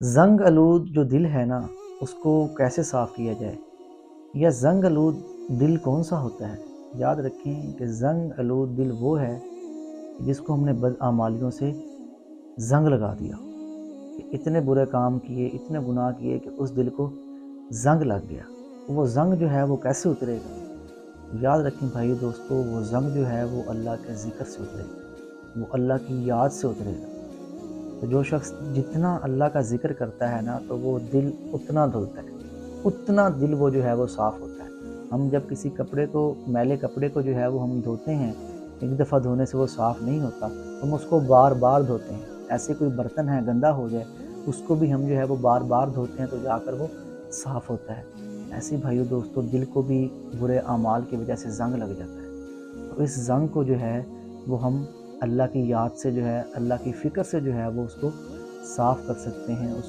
زنگ آلود جو دل ہے نا، اس کو کیسے صاف کیا جائے؟ یا زنگ آلود دل کون سا ہوتا ہے؟ یاد رکھیں کہ زنگ آلود دل وہ ہے جس کو ہم نے بدعمالیوں سے زنگ لگا دیا، کہ اتنے برے کام کیے، اتنے گناہ کیے کہ اس دل کو زنگ لگ گیا۔ وہ زنگ جو ہے وہ کیسے اترے گا؟ یاد رکھیں بھائی دوستو، وہ زنگ جو ہے وہ اللہ کے ذکر سے اترے گا، وہ اللہ کی یاد سے اترے گا۔ تو جو شخص جتنا اللہ کا ذکر کرتا ہے نا، تو وہ دل اتنا دھلتا ہے، اتنا دل وہ جو ہے وہ صاف ہوتا ہے۔ ہم جب کسی کپڑے کو، میلے کپڑے کو جو ہے وہ ہم دھوتے ہیں، ایک دفعہ دھونے سے وہ صاف نہیں ہوتا، ہم اس کو بار بار دھوتے ہیں۔ ایسے کوئی برتن ہے گندا ہو جائے، اس کو بھی ہم جو ہے وہ بار بار دھوتے ہیں تو جا کر وہ صاف ہوتا ہے۔ ایسے بھائیو دوستو، دل کو بھی برے اعمال کی وجہ سے زنگ لگ جاتا ہے، تو اس زنگ کو جو ہے وہ ہم اللہ کی یاد سے جو ہے، اللہ کی فکر سے جو ہے وہ اس کو صاف کر سکتے ہیں، اس